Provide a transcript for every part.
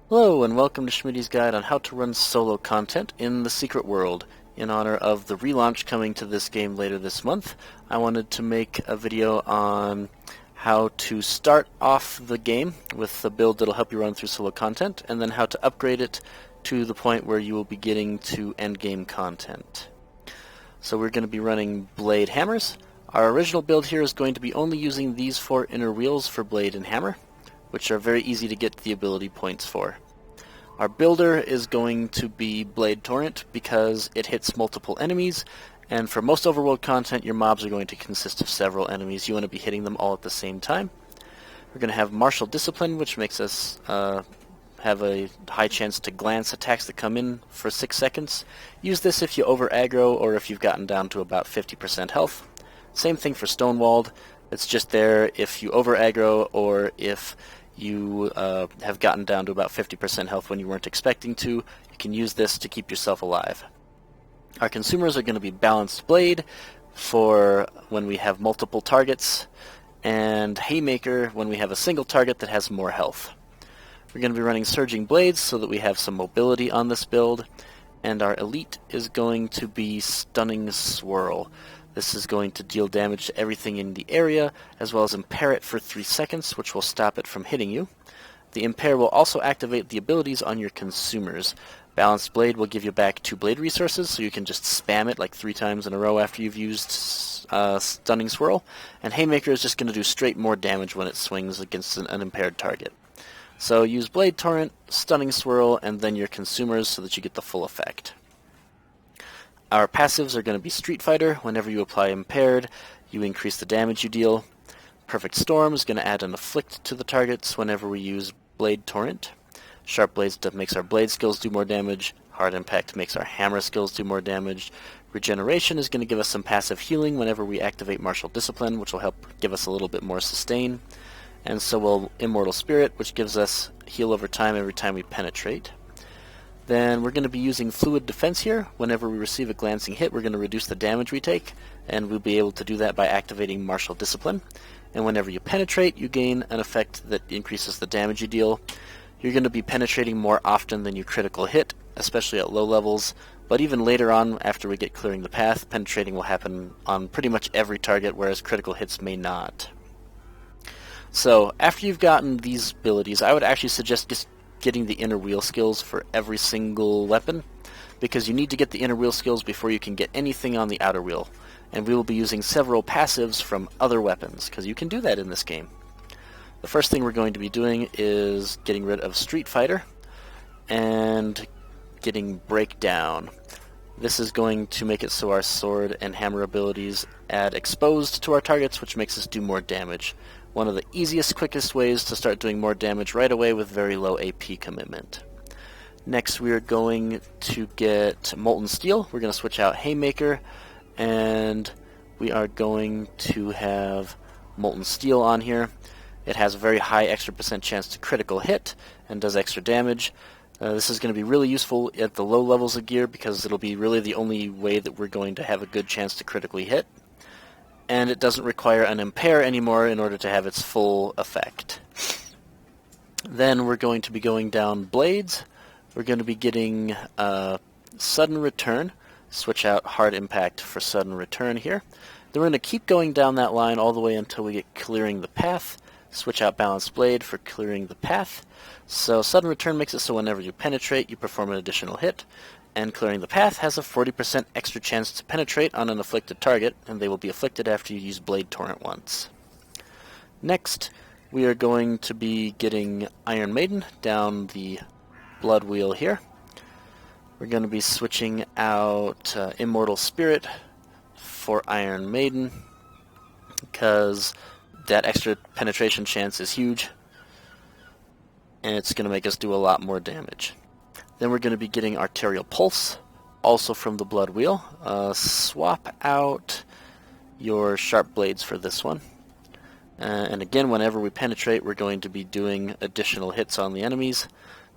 Hello and welcome to Schmidy's Guide on how to run solo content in the Secret World. In honor of the relaunch coming to this game later this month, I wanted to make a video on how to start off the game with a build that'll help you run through solo content, and then how to upgrade it to the point where you will be getting to endgame content. So we're going to be running blade hammers. Our original build here is going to be only using these 4 inner wheels for blade and hammer, which are very easy to get the ability points for. Our builder is going to be Blade Torrent because it hits multiple enemies, and for most overworld content your mobs are going to consist of several enemies. You want to be hitting them all at the same time. We're going to have Martial Discipline, which makes us have a high chance to glance attacks that come in for 6 seconds. Use this if you over aggro or if you've gotten down to about 50% health. Same thing for Stonewalled. It's just there if you over aggro or if you have gotten down to about 50% health when you weren't expecting to. You can use this to keep yourself alive. Our consumers are going to be Balanced Blade for when we have multiple targets, and Haymaker when we have a single target that has more health. We're going to be running Surging Blades so that we have some mobility on this build, and our elite is going to be Stunning Swirl. This is going to deal damage to everything in the area, as well as impair it for 3 seconds, which will stop it from hitting you. The impair will also activate the abilities on your consumers. Balanced Blade will give you back 2 blade resources, so you can just spam it like 3 times in a row after you've used Stunning Swirl. And Haymaker is just going to do straight more damage when it swings against an unimpaired target. So use Blade Torrent, Stunning Swirl, and then your consumers so that you get the full effect. Our passives are going to be Street Fighter. Whenever you apply Impaired, you increase the damage you deal. Perfect Storm is going to add an Afflict to the targets whenever we use Blade Torrent. Sharp Blades makes our blade skills do more damage. Hard Impact makes our hammer skills do more damage. Regeneration is going to give us some passive healing whenever we activate Martial Discipline, which will help give us a little bit more sustain. And so will Immortal Spirit, which gives us heal over time every time we penetrate. Then we're going to be using Fluid Defense here. Whenever we receive a glancing hit, we're going to reduce the damage we take, and we'll be able to do that by activating Martial Discipline. And whenever you penetrate, you gain an effect that increases the damage you deal. You're going to be penetrating more often than you critical hit, especially at low levels, but even later on, after we get Clearing the Path, penetrating will happen on pretty much every target, whereas critical hits may not. So, after you've gotten these abilities, I would actually suggest just getting the inner wheel skills for every single weapon, because you need to get the inner wheel skills before you can get anything on the outer wheel. And we will be using several passives from other weapons, because you can do that in this game. The first thing we're going to be doing is getting rid of Street Fighter and getting Breakdown. This is going to make it so our sword and hammer abilities add Exposed to our targets, which makes us do more damage. One of the easiest, quickest ways to start doing more damage right away with very low AP commitment. Next we are going to get Molten Steel. We're going to switch out Haymaker, and we are going to have Molten Steel on here. It has a very high extra % chance to critical hit and does extra damage. This is going to be really useful at the low levels of gear because it'll be really the only way that we're going to have a good chance to critically hit. And it doesn't require an impair anymore in order to have its full effect. Then we're going to be going down blades. We're going to be getting Sudden Return. Switch out Hard Impact for Sudden Return here. Then we're going to keep going down that line all the way until we get Clearing the Path. Switch out Balanced Blade for Clearing the Path. So Sudden Return makes it so whenever you penetrate, you perform an additional hit. And Clearing the Path has a 40% extra chance to penetrate on an afflicted target, and they will be afflicted after you use Blade Torrent once. Next, we are going to be getting Iron Maiden down the blood wheel here. We're going to be switching out Immortal Spirit for Iron Maiden, because that extra penetration chance is huge, and it's going to make us do a lot more damage. Then we're going to be getting Arterial Pulse, also from the Blood Wheel. Swap out your Sharp Blades for this one. And again, whenever we penetrate, we're going to be doing additional hits on the enemies.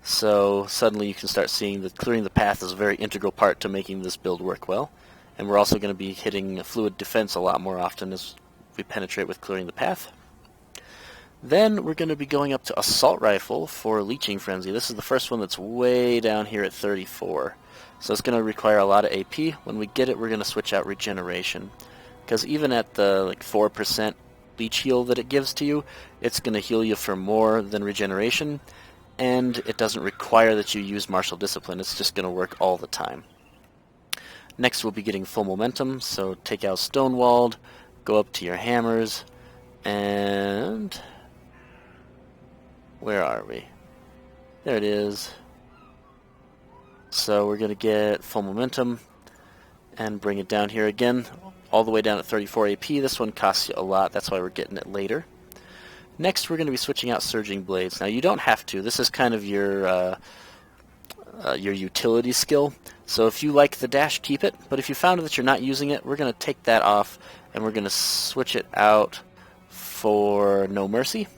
So suddenly you can start seeing that Clearing the Path is a very integral part to making this build work well. And we're also going to be hitting Fluid Defense a lot more often as we penetrate with Clearing the Path. Then we're going to be going up to Assault Rifle for Leeching Frenzy. This is the first one that's way down here at 34. So it's going to require a lot of AP. When we get it, we're going to switch out Regeneration. Because even at the 4% leech heal that it gives to you, it's going to heal you for more than Regeneration. And it doesn't require that you use Martial Discipline. It's just going to work all the time. Next we'll be getting Full Momentum. So take out Stonewalled, go up to your hammers, and... where are we? There it is. So we're going to get Full Momentum and bring it down here again, all the way down at 34 AP. This one costs you a lot, that's why we're getting it later. Next we're going to be switching out Surging Blades. Now you don't have to, this is kind of your utility skill. So if you like the dash, keep it, but if you found that you're not using it, we're going to take that off and we're going to switch it out for No Mercy.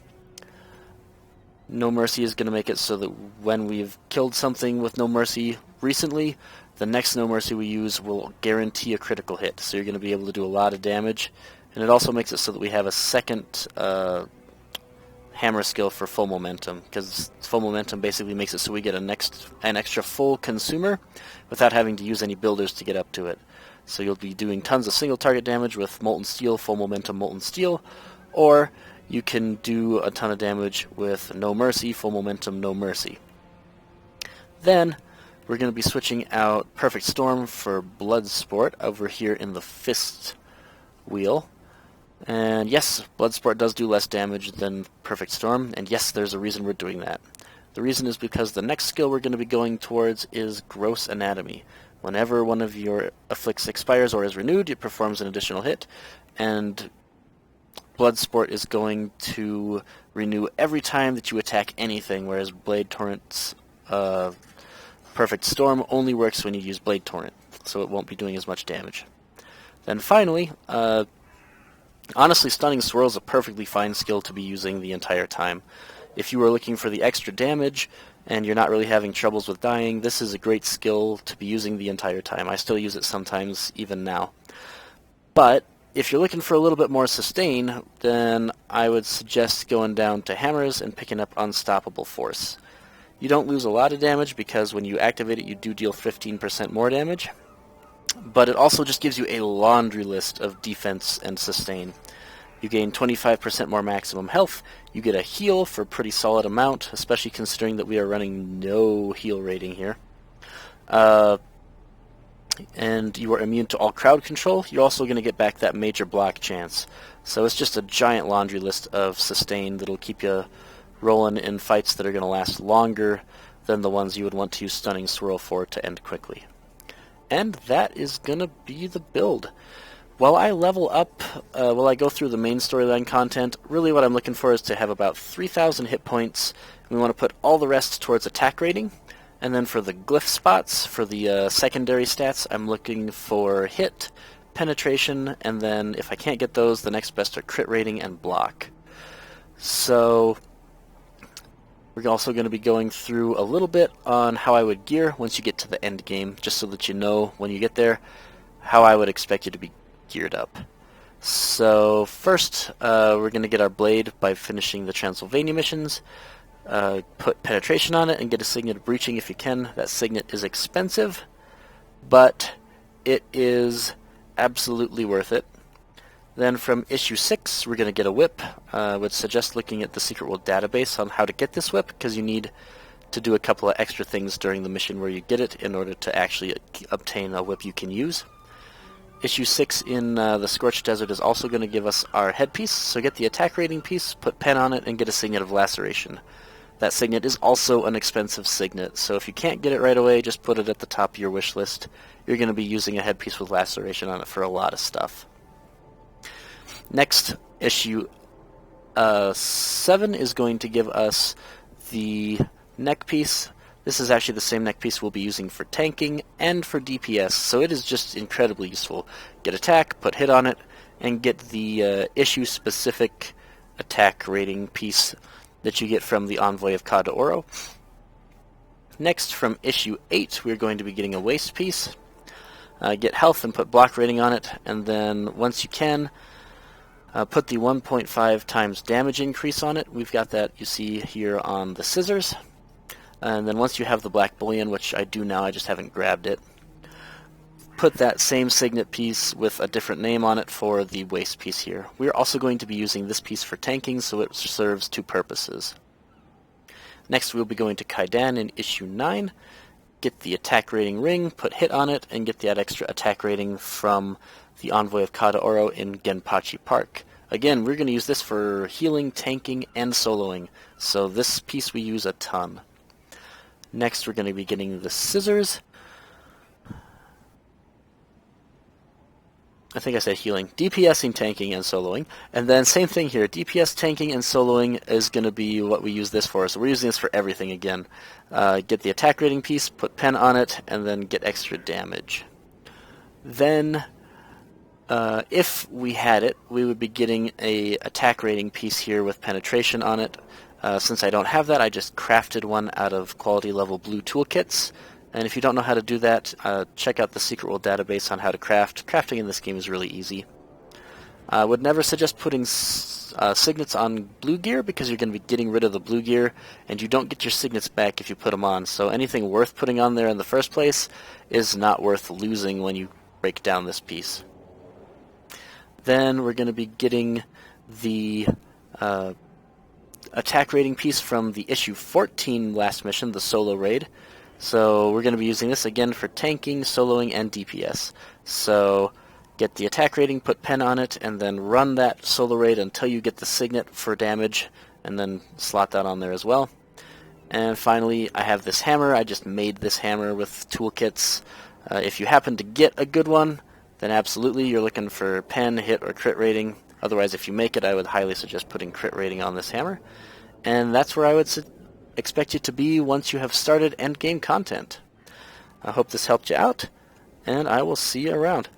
No Mercy is going to make it so that when we've killed something with No Mercy recently, the next No Mercy we use will guarantee a critical hit. So you're going to be able to do a lot of damage. And it also makes it so that we have a second hammer skill for Full Momentum, because Full Momentum basically makes it so we get an extra full consumer without having to use any builders to get up to it. So you'll be doing tons of single target damage with Molten Steel, Full Momentum, Molten Steel, or you can do a ton of damage with No Mercy, Full Momentum, No Mercy. Then we're going to be switching out Perfect Storm for Bloodsport over here in the Fist wheel. And yes, Bloodsport does do less damage than Perfect Storm, and yes, there's a reason we're doing that. The reason is because the next skill we're going to be going towards is Gross Anatomy. Whenever one of your afflicts expires or is renewed, it performs an additional hit, and Bloodsport is going to renew every time that you attack anything, whereas Blade Torrent's Perfect Storm only works when you use Blade Torrent, so it won't be doing as much damage. Then finally, honestly, Stunning Swirl is a perfectly fine skill to be using the entire time. If you are looking for the extra damage and you're not really having troubles with dying, this is a great skill to be using the entire time. I still use it sometimes, even now. But if you're looking for a little bit more sustain, then I would suggest going down to Hammers and picking up Unstoppable Force. You don't lose a lot of damage because when you activate it you do deal 15% more damage, but it also just gives you a laundry list of defense and sustain. You gain 25% more maximum health, you get a heal for a pretty solid amount, especially considering that we are running no heal rating here. And you are immune to all crowd control. You're also going to get back that major block chance. So it's just a giant laundry list of sustain that'll keep you rolling in fights that are going to last longer than the ones you would want to use Stunning Swirl for to end quickly. And that is going to be the build. While I level up, while I go through the main storyline content, really what I'm looking for is to have about 3,000 hit points. We want to put all the rest towards attack rating. And then for the glyph spots, for the secondary stats, I'm looking for hit, penetration, and then if I can't get those, the next best are crit rating and block. So we're also going to be going through a little bit on how I would gear once you get to the end game, just so that you know when you get there how I would expect you to be geared up. So first, we're going to get our blade by finishing the Transylvania missions. Put penetration on it and get a Signet of Breaching if you can. That Signet is expensive, but it is absolutely worth it. Then from issue 6, we're going to get a whip. I would suggest looking at the Secret World database on how to get this whip, because you need to do a couple of extra things during the mission where you get it in order to actually obtain a whip you can use. Issue 6 in the Scorched Desert is also going to give us our headpiece, so get the attack rating piece, put pen on it, and get a Signet of Laceration. That Signet is also an expensive Signet, so if you can't get it right away, just put it at the top of your wish list. You're going to be using a headpiece with Laceration on it for a lot of stuff. Next, issue 7 is going to give us the neck piece. This is actually the same neck piece we'll be using for tanking and for DPS, so it is just incredibly useful. Get attack, put hit on it, and get the issue-specific attack rating piece that you get from the Envoy of Ka Oro. Next, from issue 8, we're going to be getting a waist piece. Get health and put block rating on it, and then once you can, Put the 1.5 times damage increase on it. We've got that, you see here on the scissors. And then once you have the black bullion, which I do now, I just haven't grabbed it, put that same signet piece with a different name on it for the waist piece here. We're also going to be using this piece for tanking, so it serves two purposes. Next we'll be going to Kaidan in issue 9, get the attack rating ring, put hit on it, and get that extra attack rating from the Envoy of Kadaoro in Genpachi Park. Again, we're going to use this for healing, tanking, and soloing, so this piece we use a ton. Next we're going to be getting the scissors. I think I said healing. DPSing, tanking, and soloing. And then same thing here. DPS, tanking, and soloing is going to be what we use this for. So we're using this for everything again. Get the attack rating piece, put pen on it, and then get extra damage. Then, if we had it, we would be getting a attack rating piece here with penetration on it. Since I don't have that, I just crafted one out of quality level blue toolkits. And if you don't know how to do that, check out the Secret World database on how to craft. Crafting in this game is really easy. I would never suggest putting signets on blue gear because you're going to be getting rid of the blue gear, and you don't get your signets back if you put them on. So anything worth putting on there in the first place is not worth losing when you break down this piece. Then we're going to be getting the attack rating piece from the issue 14 last mission, the solo raid. So we're going to be using this again for tanking, soloing, and DPS. So get the attack rating, put pen on it, and then run that solo raid until you get the signet for damage, and then slot that on there as well. And finally, I have this hammer. I just made this hammer with toolkits. If you happen to get a good one, then absolutely you're looking for pen, hit, or crit rating. Otherwise, if you make it, I would highly suggest putting crit rating on this hammer. And that's where I would expect you to be once you have started endgame content. I hope this helped you out, and I will see you around.